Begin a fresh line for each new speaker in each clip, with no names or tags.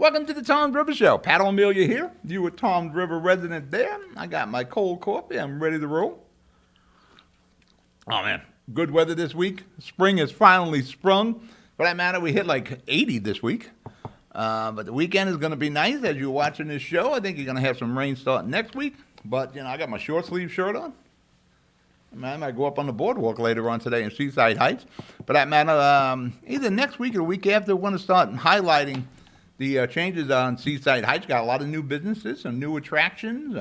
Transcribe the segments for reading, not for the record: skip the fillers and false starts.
Welcome to the Tom's River Show. Pat O'Melia here. You a Tom's River resident there. I got my cold coffee. I'm ready to roll. Oh, man. Good weather this week. Spring has finally sprung. For that matter, we hit like 80 this week. But the weekend is going to be nice. As you're watching this show, I think you're going to have some rain starting next week. But, I got my short sleeve shirt on. I might go up on the boardwalk later on today in Seaside Heights. For that matter, either next week or the week after, we're going to start highlighting the changes on Seaside Heights. Got a lot of new businesses, some new attractions,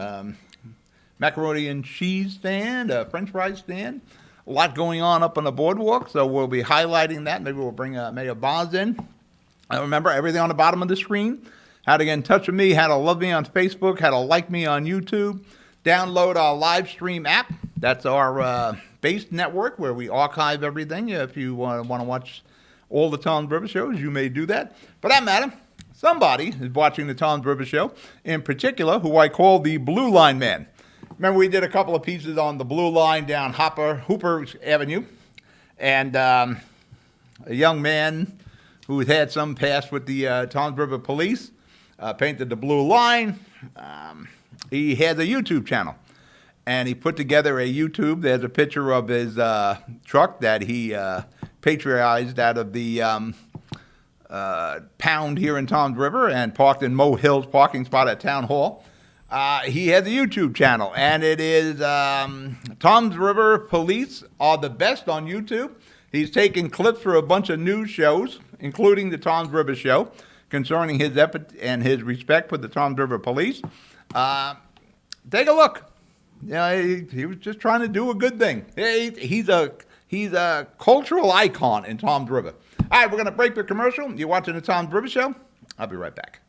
macaroni and cheese stand, French fries stand. A lot going on up on the boardwalk, so we'll be highlighting that. Maybe we'll bring Mayor Bonds in. Remember, everything on the bottom of the screen. How to get in touch with me, how to love me on Facebook, how to like me on YouTube. Download our live stream app. That's our base network where we archive everything. If you want to watch all the Tom's River shows, you may do that. For that matter, somebody is watching the Tom's River Show, in particular, who I call the Blue Line Man. Remember, we did a couple of pieces on the Blue Line down Hooper Avenue, and a young man who had some past with the Tom's River Police painted the Blue Line. He has a YouTube channel, and he put together a YouTube. There's a picture of his truck that he patrioticized out of the pound here in Tom's River and parked in Mo Hill's parking spot at Town Hall. He has a YouTube channel, and it is Tom's River Police are the best on YouTube. He's taken clips for a bunch of news shows, including the Tom's River Show, concerning his effort and his respect for the Tom's River Police. Take a look. He was just trying to do a good thing. He's a cultural icon in Tom's River. All right, we're going to break the commercial. You're watching the Tom's River Show. I'll be right back.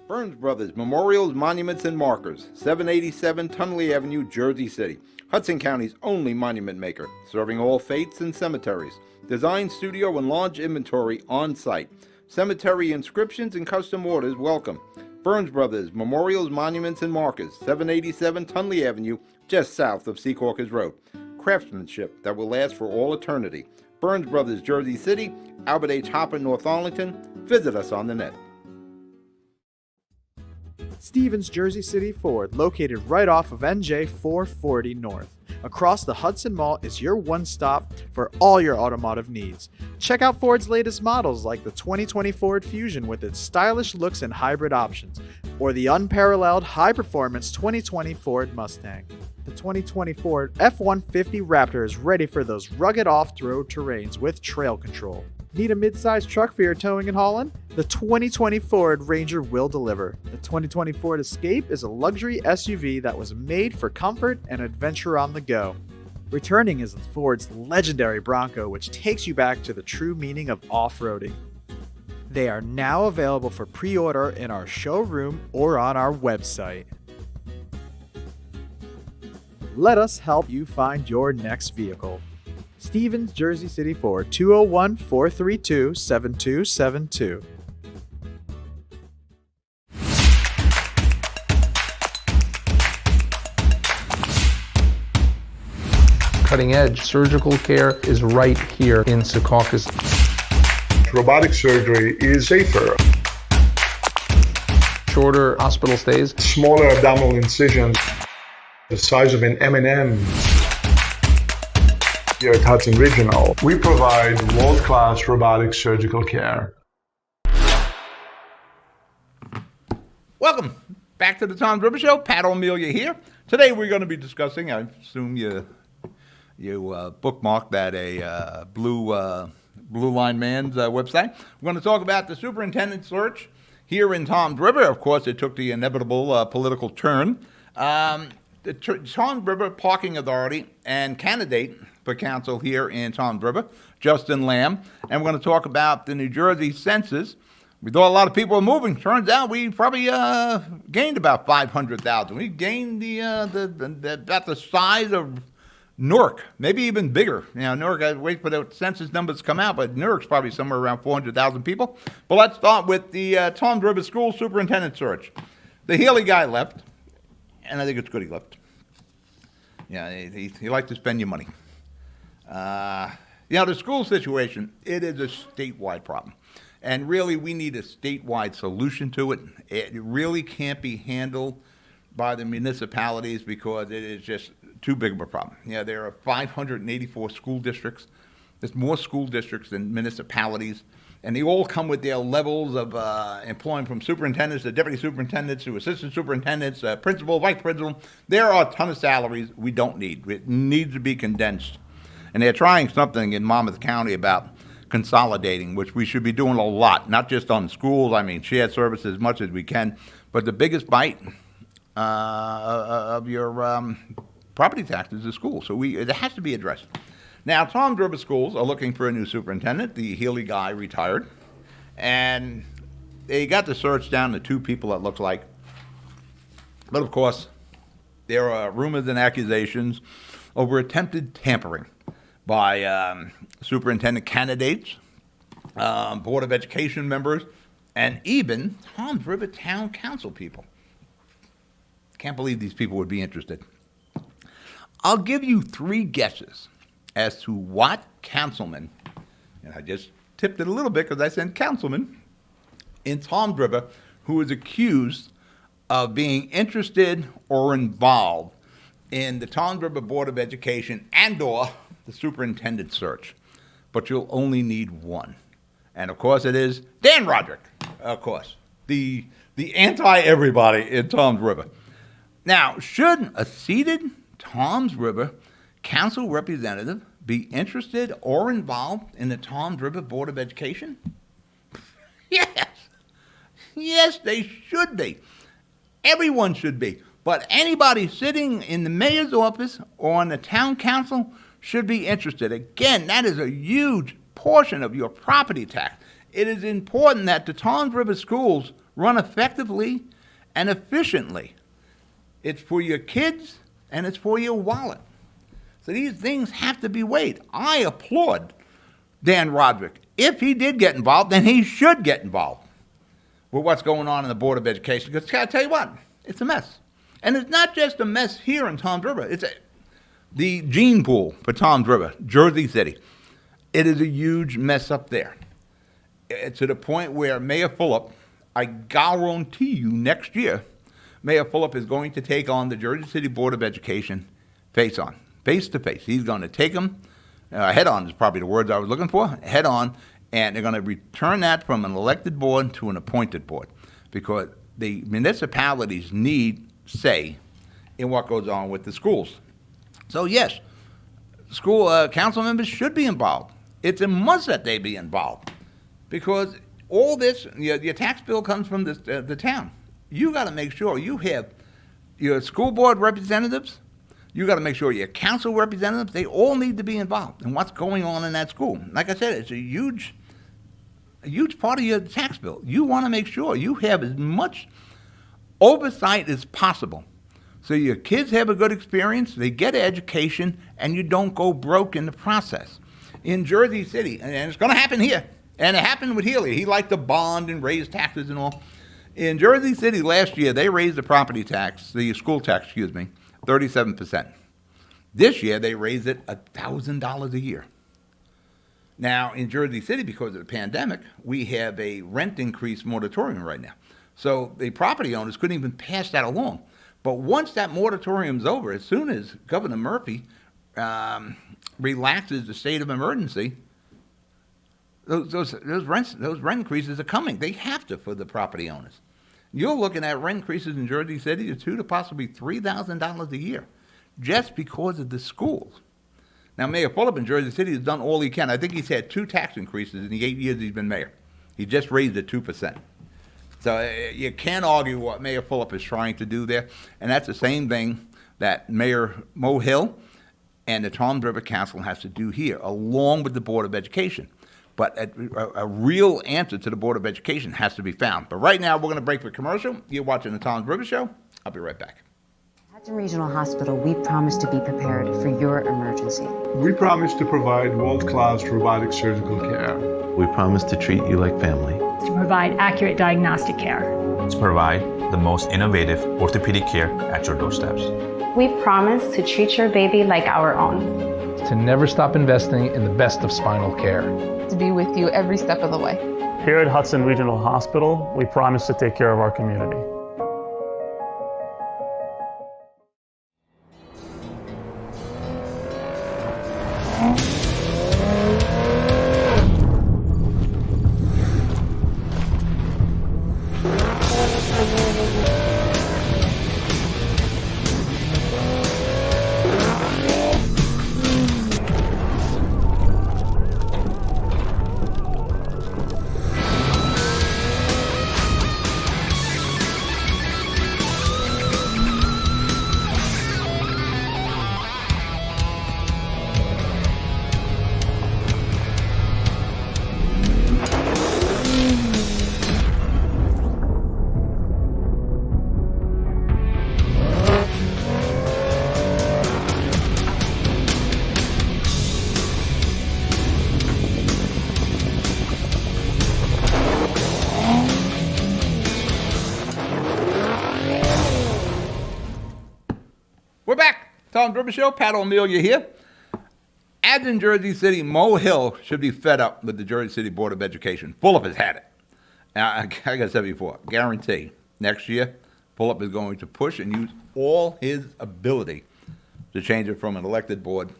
Burns Brothers Memorials, Monuments, and Markers, 787 Tunley Avenue, Jersey City. Hudson County's only monument maker, serving all faiths and cemeteries. Design, studio, and large inventory on site. Cemetery inscriptions and custom orders welcome. Burns Brothers Memorials, Monuments, and Markers, 787 Tunley Avenue, just south of Secaucus Road. Craftsmanship that will last for all eternity. Burns Brothers, Jersey City, Albert H. Hopper, North Arlington. Visit us on the net.
Stevens Jersey City Ford, located right off of NJ 440 North. Across the Hudson Mall is your one-stop for all your automotive needs. Check out Ford's latest models like the 2020 Ford Fusion with its stylish looks and hybrid options, or the unparalleled high-performance 2020 Ford Mustang. The 2020 Ford F-150 Raptor is ready for those rugged off-road terrains with trail control. Need a mid-sized truck for your towing and hauling? The 2020 Ford Ranger will deliver. The 2020 Ford Escape is a luxury SUV that was made for comfort and adventure on the go. Returning is Ford's legendary Bronco, which takes you back to the true meaning of off-roading. They are now available for pre-order in our showroom or on our website. Let us help you find your next vehicle. Stevens Jersey City Ford, 201-432-7272.
Cutting-edge surgical care is right here in Secaucus.
Robotic surgery is safer.
Shorter hospital stays.
Smaller abdominal incisions, the size of an M&M. Here at Hudson Regional, we provide world-class robotic surgical care.
Welcome back to the Tom's River Show. Pat O'Melia here. Today we're going to be discussing, I assume you bookmarked that a Blue Line Man's website. We're going to talk about the superintendent search here in Tom's River. Of course, it took the inevitable political turn. The Tom's River Parking Authority and candidate for council here in Tom's River, Justin Lamb, and we're going to talk about the New Jersey Census. We thought a lot of people were moving. Turns out we probably gained about 500,000. We gained about the size of Newark, maybe even bigger. Newark, I wait for the census numbers to come out, but Newark's probably somewhere around 400,000 people. But let's start with the Tom's River School Superintendent search. The Healy guy left, and I think it's good he left. Yeah, he likes to spend your money. You know, the school situation, it is a statewide problem. And really, we need a statewide solution to it. It really can't be handled by the municipalities because it is just too big of a problem. You know, there are 584 school districts. There's more school districts than municipalities. And they all come with their levels of employing from superintendents to deputy superintendents to assistant superintendents, principal, vice principal. There are a ton of salaries we don't need. It needs to be condensed. And they're trying something in Monmouth County about consolidating, which we should be doing a lot, not just on schools. I mean, shared services as much as we can. But the biggest bite of your property taxes is schools. So it has to be addressed. Now, Toms River Schools are looking for a new superintendent. The Healy guy retired. And they got the search down to 2 people, it looks like. But, of course, there are rumors and accusations over attempted tampering by superintendent candidates, Board of Education members, and even Toms River Town Council people. Can't believe these people would be interested. I'll give you 3 guesses as to what councilman, and I just tipped it a little bit because I said councilman, in Toms River who is accused of being interested or involved in the Toms River Board of Education and/or the superintendent search. But you'll only need 1. And of course it is Dan Roderick, of course, the anti-everybody in Toms River. Now, should a seated Toms River council representative be interested or involved in the Toms River Board of Education? Yes. Yes, they should be. Everyone should be. But anybody sitting in the mayor's office or on the town council should be interested. Again, that is a huge portion of your property tax. It is important that the Toms River schools run effectively and efficiently. It's for your kids and it's for your wallet. So these things have to be weighed. I applaud Dan Roderick. If he did get involved, then he should get involved with what's going on in the Board of Education. Because I tell you what, it's a mess. And it's not just a mess here in Toms River. It's the gene pool for Toms River, Jersey City. It is a huge mess up there. It's to the point where Mayor Fulop, I guarantee you next year, Mayor Fulop is going to take on the Jersey City Board of Education face to face. He's going to take them head on is probably the words I was looking for, head on, and they're going to return that from an elected board to an appointed board because the municipalities need say in what goes on with the schools. So yes, school council members should be involved. It's a must that they be involved because all this, your tax bill comes from the town. You got to make sure you have your school board representatives. You got to make sure your council representatives, they all need to be involved in what's going on in that school. Like I said, it's a huge part of your tax bill. You want to make sure you have as much oversight as possible so your kids have a good experience, they get an education, and you don't go broke in the process. In Jersey City, and it's going to happen here, and it happened with Healy. He liked to bond and raise taxes and all. In Jersey City last year, they raised the property tax, the school tax, 37%. This year, they raised it $1,000 a year. Now, in Jersey City, because of the pandemic, we have a rent increase moratorium right now. So the property owners couldn't even pass that along. But once that moratorium's over, as soon as Governor Murphy relaxes the state of emergency, those rent increases are coming. They have to for the property owners. You're looking at rent increases in Jersey City of $2,000 to possibly $3,000 a year, just because of the schools. Now, Mayor Fulop in Jersey City has done all he can. I think he's had 2 tax increases in the 8 years he's been mayor. He just raised it 2%. So you can't argue what Mayor Fulop is trying to do there, and that's the same thing that Mayor Mo Hill and the Toms River Council has to do here, along with the Board of Education. But a real answer to the Board of Education has to be found. But right now, we're going to break for commercial. You're watching the Toms River Show. I'll be right back.
Hudson Regional Hospital, we promise to be prepared for your emergency.
We promise to provide world-class robotic surgical care.
We promise to treat you like family.
To provide accurate diagnostic care.
To provide the most innovative orthopedic care at your doorsteps.
We promise to treat your baby like our own.
To
to never stop investing in the best of spinal care.
To be with you every step of the way.
Here at Hudson Regional Hospital, we promise to take care of our community.
We're back. Tom Driver Show, Pat O'Melia here. As in Jersey City, Mo Hill should be fed up with the Jersey City Board of Education. Fulop has had it. Now, like I said before, guarantee next year, Fulop is going to push and use all his ability to change it from an elected board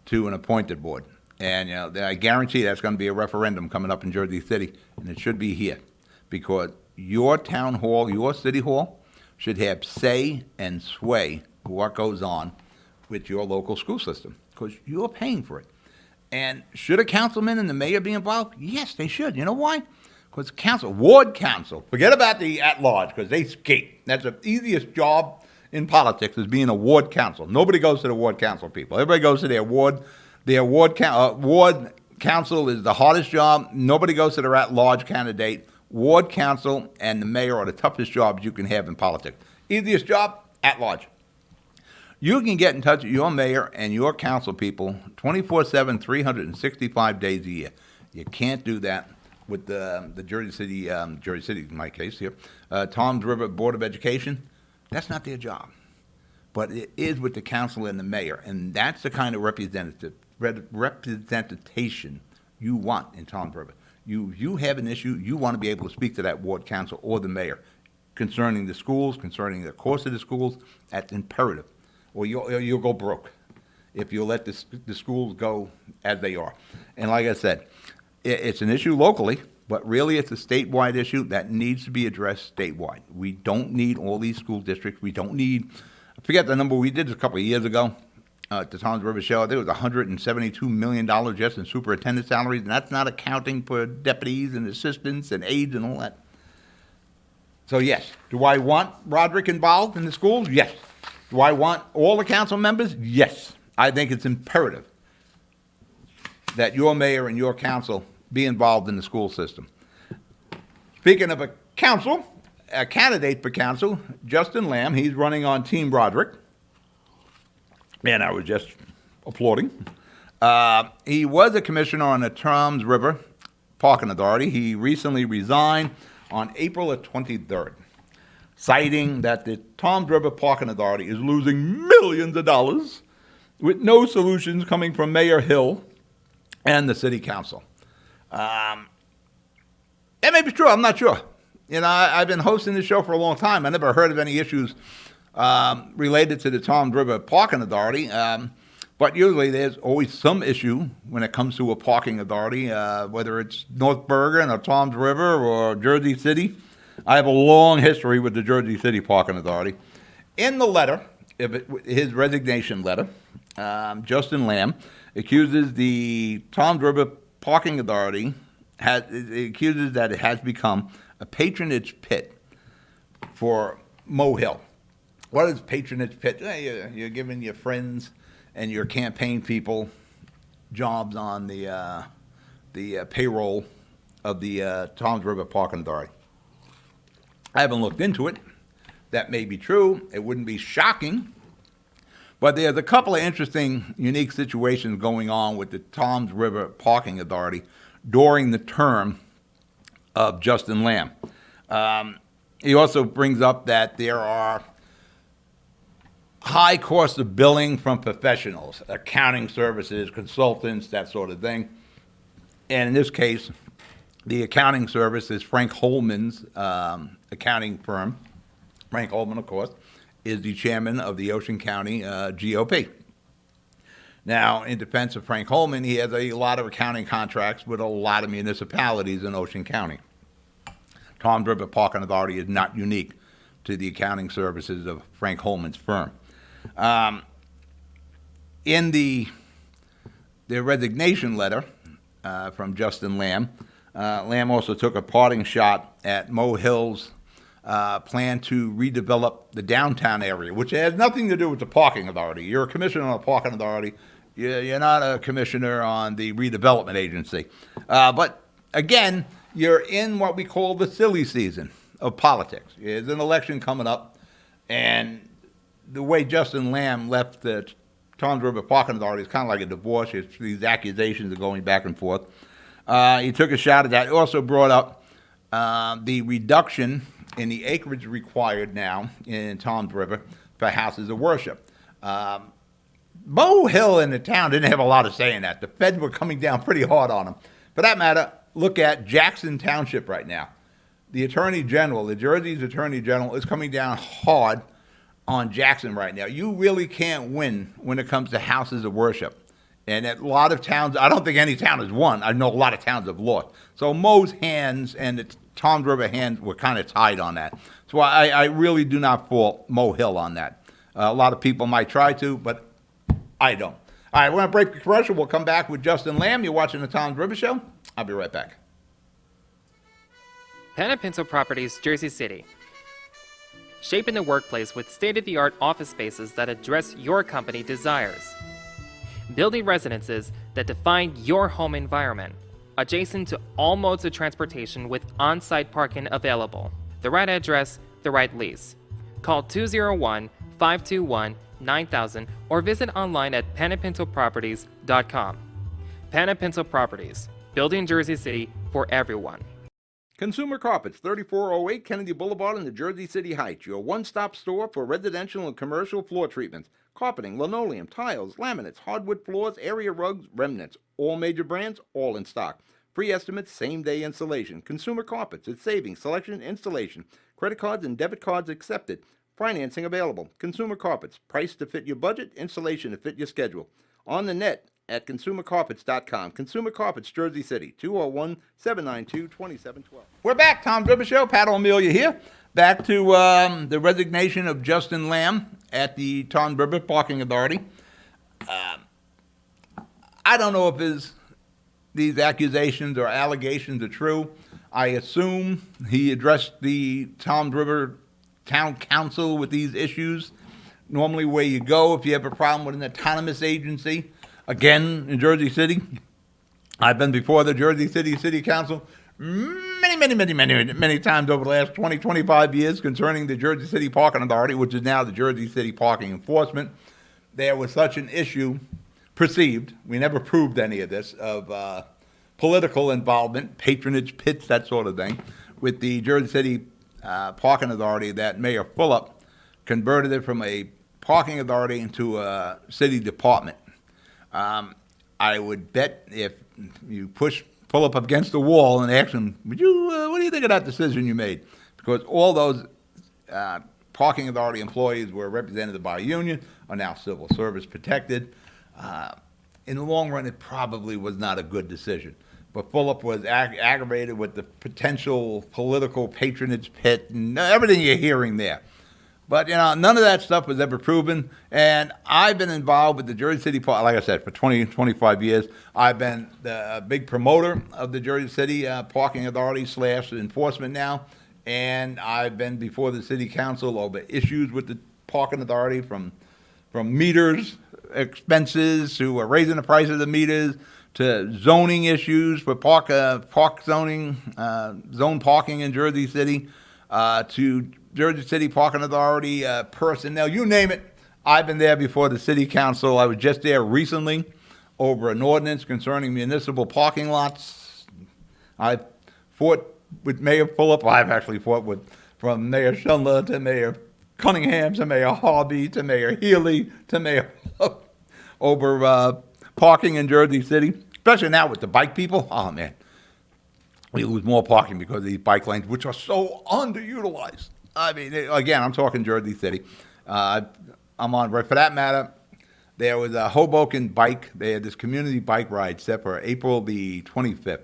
to an appointed board. And I guarantee that's going to be a referendum coming up in Jersey City, and it should be here, because your town hall, your city hall, should have say and sway what goes on with your local school system, because you're paying for it. And should a councilman and the mayor be involved? Yes, they should. You know why? Because ward council, forget about the at-large, because they skate. That's the easiest job in politics, is being a ward council. Nobody goes to the ward council, people. Everybody goes to their ward. Ward council is the hardest job. Nobody goes to their at-large candidate. Ward council and the mayor are the toughest jobs you can have in politics. Easiest job, at-large. You can get in touch with your mayor and your council people 24/7, 365 days a year. You can't do that with the Jersey City, in my case here, Tom's River Board of Education. That's not their job. But it is with the council and the mayor, and that's the kind of representation you want in Tom's River. You have an issue, you want to be able to speak to that ward council or the mayor concerning the schools, concerning the course of the schools. That's imperative, or you'll go broke if you let the schools go as they are. And like I said, it's an issue locally, but really it's a statewide issue that needs to be addressed statewide. We don't need all these school districts. We don't need, I forget the number we did a couple of years ago at the Tom's River Show. I think it was $172 million just in superintendent salaries, and that's not accounting for deputies and assistants and aides and all that. So yes, do I want Roderick involved in the schools? Yes. Do I want all the council members? Yes. I think it's imperative that your mayor and your council be involved in the school system. Speaking of a candidate for council, Justin Lamb, he's running on Team Roderick. And I was just applauding. He was a commissioner on the Tom's River Parking Authority. He recently resigned on April the 23rd, citing that the Tom's River Parking Authority is losing millions of dollars with no solutions coming from Mayor Hill and the city council. That may be true. I'm not sure. I've been hosting this show for a long time. I never heard of any issues related to the Tom's River Parking Authority. But usually there's always some issue when it comes to a parking authority, whether it's North Bergen or Tom's River or Jersey City. I have a long history with the Jersey City Parking Authority. In the letter, his resignation letter, Justin Lamb accuses the Tom's River Parking Authority, accuses that it has become a patronage pit for Mo Hill. What is patronage pit? You're giving your friends and your campaign people jobs on the payroll of the Tom's River Parking Authority. I haven't looked into it. That may be true. It wouldn't be shocking. But there's a couple of interesting, unique situations going on with the Tom's River Parking Authority during the term of Justin Lamb. He also brings up that there are high cost of billing from professionals, accounting services, consultants, that sort of thing. And in this case, the accounting service is Frank Holman's accounting firm. Frank Holman, of course, is the chairman of the Ocean County GOP. Now, in defense of Frank Holman, he has a lot of accounting contracts with a lot of municipalities in Ocean County. Tom's River Parking Authority is not unique to the accounting services of Frank Holman's firm. In the resignation letter from Justin Lamb, Lamb also took a parting shot at Mo Hill's plan to redevelop the downtown area, which has nothing to do with the parking authority. You're a commissioner on a parking authority. You're not a commissioner on the redevelopment agency. But again, you're in what we call the silly season of politics. There's an election coming up, and the way Justin Lamb left the Tom's River Parking Authority is kind of like a divorce. These accusations are going back and forth. He took a shot at that. He also brought up the reduction in the acreage required now in Tom's River for houses of worship. Mo Hill and the town didn't have a lot of say in that. The feds were coming down pretty hard on them. For that matter, look at Jackson Township right now. The Attorney General, the Jersey's Attorney General, is coming down hard on Jackson right now. You really can't win when it comes to houses of worship. And a lot of towns, I don't think any town has won. I know a lot of towns have lost. So Mo's hands and the Tom's River hands were kind of tied on that. So I really do not fault Mo Hill on that. A lot of people might try to, but I don't. All right, we're going to break the commercial. We'll come back with Justin Lamb. You're watching the Tom's River Show. I'll be right back.
Pen & Pencil Properties, Jersey City. Shaping the workplace with state-of-the-art office spaces that address your company desires. Building residences that define your home environment. Adjacent to all modes of transportation with on-site parking available. The right address, the right lease. Call 201-521-9000 or visit online at penandpencilproperties.com. Pen & Pencil Properties, building Jersey City for everyone.
Consumer Carpets, 3408 Kennedy Boulevard in the Jersey City Heights, your one-stop store for residential and commercial floor treatments, carpeting, linoleum, tiles, laminates, hardwood floors, area rugs, remnants, all major brands, all in stock. Free estimates, same-day installation. Consumer Carpets, it's savings, selection, installation. Credit cards and debit cards accepted. Financing available. Consumer Carpets, price to fit your budget, installation to fit your schedule. On the net at consumercarpets.com. Consumer Carpets, Jersey City, 201-792-2712. We're back. Tom's River Show. Pat O'Melia here. Back to the resignation of Justin Lamb at the Tom's River Parking Authority. I don't know if these accusations or allegations are true. I assume he addressed the Tom's River Town Council with these issues. Normally where you go if you have a problem with an autonomous agency. Again, in Jersey City, I've been before the Jersey City Council many times over the last 20, 25 years concerning the Jersey City Parking Authority, which is now the Jersey City Parking Enforcement. There was such an issue perceived, we never proved any of this, of political involvement, patronage pits, that sort of thing, with the Jersey City Parking Authority that Mayor Fulop converted it from a parking authority into a city department. I would bet if you pull up against the wall and ask him, what do you think of that decision you made? Because all those parking authority employees were represented by a union, are now civil service protected. In the long run, it probably was not a good decision. But Fulop was aggravated with the potential political patronage pit and everything you're hearing there. But, none of that stuff was ever proven. And I've been involved with the Jersey City Park, like I said, for 20, 25 years. I've been the big promoter of the Jersey City Parking Authority / enforcement now. And I've been before the city council over issues with the parking authority from meters, expenses, to raising the price of the meters, to zoning issues for park zoning, zone parking in Jersey City, to Jersey City Parking Authority personnel, you name it. I've been there before the city council. I was just there recently over an ordinance concerning municipal parking lots. I fought with Mayor Fulop. I've actually fought from Mayor Schindler to Mayor Cunningham to Mayor Harvey to Mayor Healy to Mayor over parking in Jersey City, especially now with the bike people. Oh, man. We lose more parking because of these bike lanes, which are so underutilized. I mean, again, I'm talking Jersey City. I'm on, right, for that matter, there was a Hoboken bike. They had this community bike ride set for April the 25th,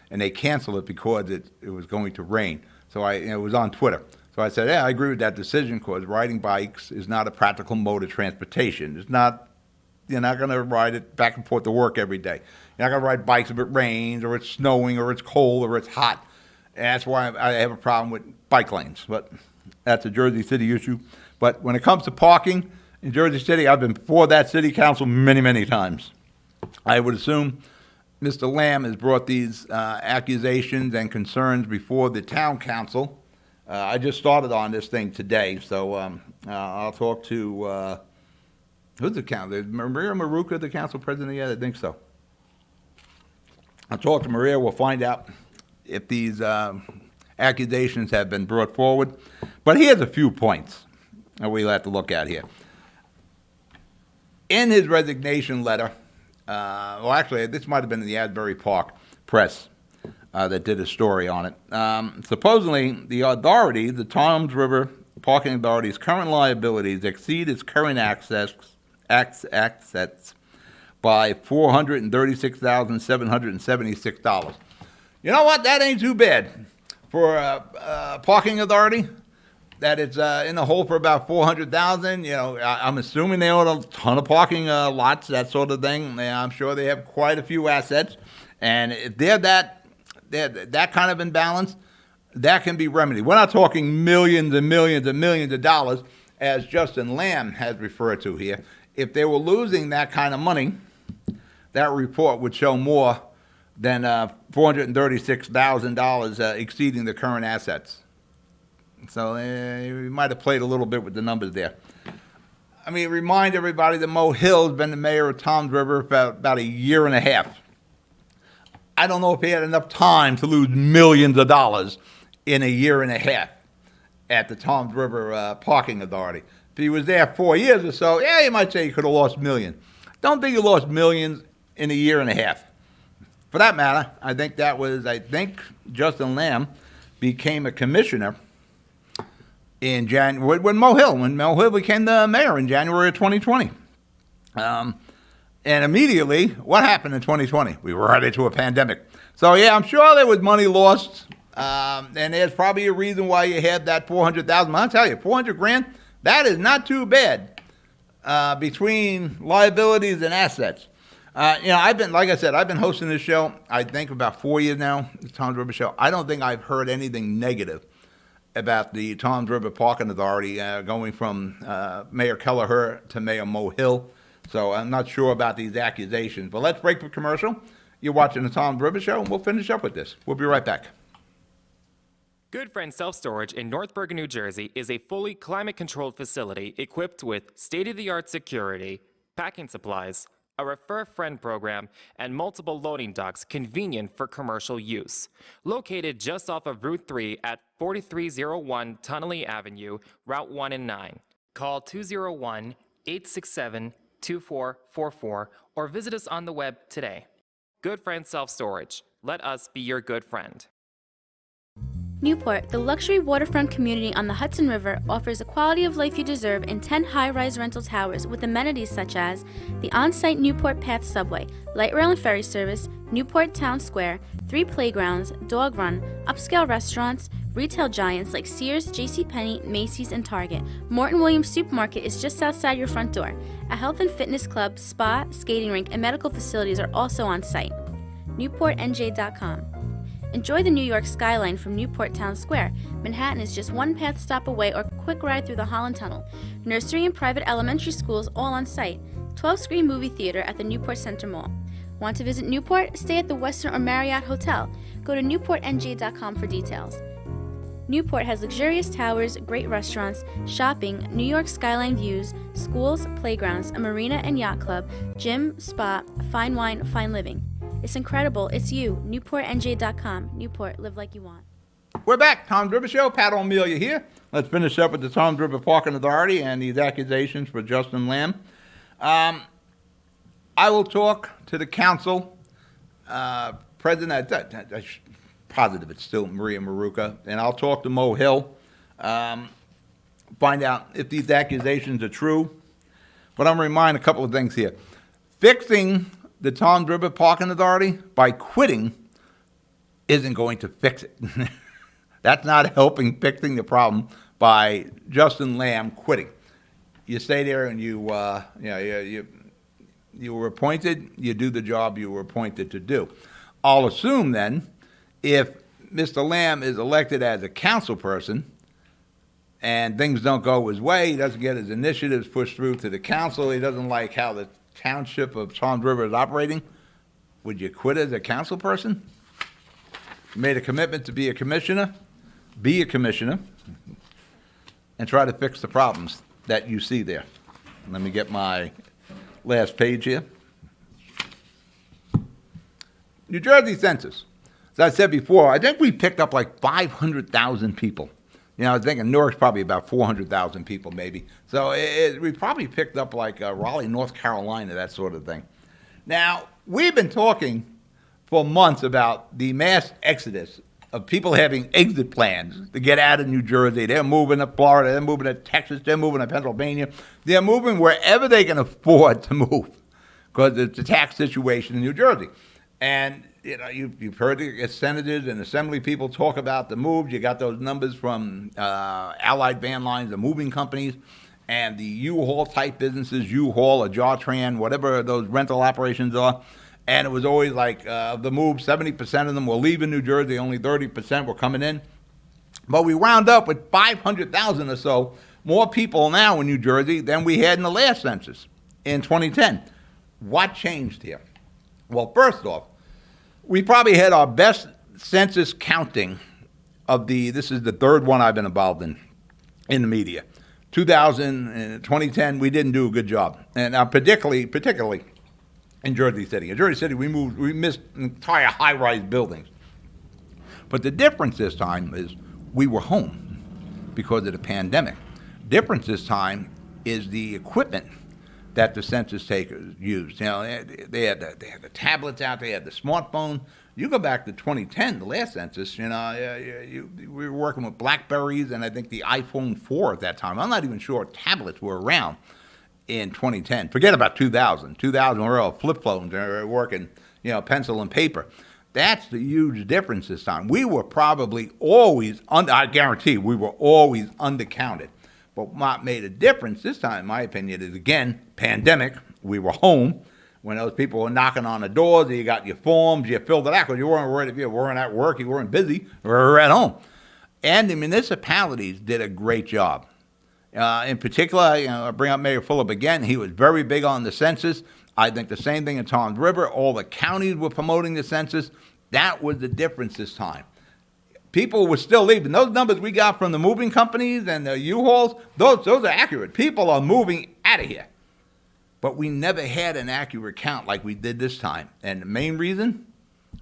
and they canceled it because it was going to rain. So it was on Twitter. So I said, yeah, I agree with that decision because riding bikes is not a practical mode of transportation. It's not, you're not going to ride it back and forth to work every day. You're not going to ride bikes if it rains or it's snowing or it's cold or it's hot. And that's why I have a problem with bike lanes. But that's a Jersey City issue. But when it comes to parking in Jersey City, I've been before that city council many, many times. I would assume Mr. Lamb has brought these accusations and concerns before the town council. I just started on this thing today, so I'll talk to, who's the council? Maria Maruca, the council president yet? I think so. I'll talk to Maria. We'll find out if these accusations have been brought forward. But here's a few points that we'll have to look at here. In his resignation letter, well, actually, this might have been in the Asbury Park Press that did a story on it. Supposedly, the authority, the Toms River Parking Authority's current liabilities exceed its current assets by $436,776. You know what? That ain't too bad for a parking authority. That it's in the hole for about $400,000. You know, I'm assuming they own a ton of parking lots, that sort of thing. I'm sure they have quite a few assets, and if they're that kind of imbalance, that can be remedied. We're not talking millions and millions and millions of dollars, as Justin Lamb has referred to here. If they were losing that kind of money, that report would show more than $436,000 exceeding the current assets. So we might have played a little bit with the numbers there. I mean, remind everybody that Mo Hill's been the mayor of Toms River for about a year and a half. I don't know if he had enough time to lose millions of dollars in a year and a half at the Toms River Parking Authority. If he was there 4 years or so, yeah, you might say he could have lost millions. Don't think he lost millions in a year and a half. For that matter, I think Justin Lamb became a commissioner in January, when Mo Hill became the mayor in January of 2020. And immediately, what happened in 2020? We were right into a pandemic. So yeah, I'm sure there was money lost, and there's probably a reason why you had that $400,000. I'll tell you, $400,000, that is not too bad between liabilities and assets. I've been hosting this show, I think about 4 years now, the Toms River Show. I don't think I've heard anything negative about the Toms River Parking Authority going from Mayor Kelleher to Mayor Mo Hill. So I'm not sure about these accusations. But let's break for commercial. You're watching the Toms River Show, and we'll finish up with this. We'll be right back.
Good Friend Self-Storage in North Bergen, New Jersey is a fully climate-controlled facility equipped with state-of-the-art security, packing supplies, a Refer Friend program, and multiple loading docks convenient for commercial use. Located just off of Route 3 at 4301 Tunnelly Avenue, Route 1 and 9. Call 201-867-2444 or visit us on the web today. Good Friend Self-Storage. Let us be your good friend.
Newport, the luxury waterfront community on the Hudson River, offers the quality of life you deserve in 10 high-rise rental towers with amenities such as the on-site Newport Path subway, light rail and ferry service, Newport Town Square, 3 playgrounds, dog run, upscale restaurants, retail giants like Sears, JCPenney, Macy's, and Target. Morton Williams Supermarket is just outside your front door. A health and fitness club, spa, skating rink, and medical facilities are also on site. NewportNJ.com. Enjoy the New York skyline from Newport Town Square. Manhattan is just one path stop away or quick ride through the Holland Tunnel. Nursery and private elementary schools all on site. 12-screen movie theater at the Newport Center Mall. Want to visit Newport? Stay at the Westin or Marriott Hotel. Go to NewportNJ.com for details. Newport has luxurious towers, great restaurants, shopping, New York skyline views, schools, playgrounds, a marina and yacht club, gym, spa, fine wine, fine living. It's incredible. It's you. NewportNJ.com. Newport, live like you want.
We're back. Toms River Show. Pat O'Melia here. Let's finish up with the Toms River Parking Authority and these accusations for Justin Lamb. I will talk to the council president. I'm positive it's still Maria Maruca, and I'll talk to Mo Hill. Find out if these accusations are true. But I'm going to remind a couple of things here. Fixing the Toms River Parking Authority by quitting isn't going to fix it. That's not helping fixing the problem by Justin Lamb quitting. You stay there and you were appointed, you do the job you were appointed to do. I'll assume then, if Mr. Lamb is elected as a council person and things don't go his way, he doesn't get his initiatives pushed through to the council, he doesn't like how the township of Toms River is operating, would you quit as a council person? You made a commitment to be a commissioner, and try to fix the problems that you see there. Let me get my last page here. New Jersey Census. As I said before, I think we picked up like 500,000 people. You know, I was thinking Newark's probably about 400,000 people maybe. So we probably picked up like Raleigh, North Carolina, that sort of thing. Now, we've been talking for months about the mass exodus of people having exit plans to get out of New Jersey. They're moving to Florida, they're moving to Texas, they're moving to Pennsylvania. They're moving wherever they can afford to move because it's a tax situation in New Jersey. And you know, you've heard the senators and assembly people talk about the moves. You got those numbers from Allied Van Lines, the moving companies, and the U-Haul type businesses, U-Haul or Jartran, whatever those rental operations are. And it was always like the move, 70% of them were leaving New Jersey, only 30% were coming in. But we wound up with 500,000 or so more people now in New Jersey than we had in the last census in 2010. What changed here? Well, first off, we probably had our best census counting of this is the third one I've been involved in the media. 2000 and 2010, we didn't do a good job. And particularly in Jersey City. In Jersey City, we missed entire high-rise buildings. But the difference this time is we were home because of the pandemic. Difference this time is the equipment that the census takers used. You know, they had the tablets out, they had the smartphone. You go back to 2010, the last census, you know, we were working with BlackBerries and I think the iPhone 4 at that time. I'm not even sure tablets were around in 2010. Forget about 2000. 2000, we were all flip phones, working, you know, pencil and paper. That's the huge difference this time. We were probably always, I guarantee, we were always undercounted. But what made a difference this time, in my opinion, is, again, pandemic. We were home. When those people were knocking on the doors, you got your forms, you filled it out because you weren't worried if you weren't at work, you weren't busy, you were at home. And the municipalities did a great job. In particular, you know, I bring up Mayor Phillip again. He was very big on the census. I think the same thing in Toms River. All the counties were promoting the census. That was the difference this time. People were still leaving. Those numbers we got from the moving companies and the U-Hauls, those are accurate. People are moving out of here. But we never had an accurate count like we did this time. And the main reason,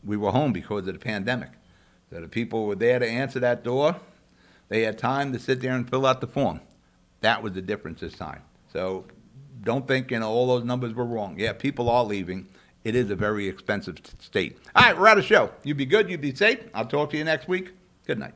we were home because of the pandemic. So the people were there to answer that door. They had time to sit there and fill out the form. That was the difference this time. So don't think, you know, all those numbers were wrong. Yeah, people are leaving. It is a very expensive state. All right, we're out of show. You be good. You be safe. I'll talk to you next week. Good night.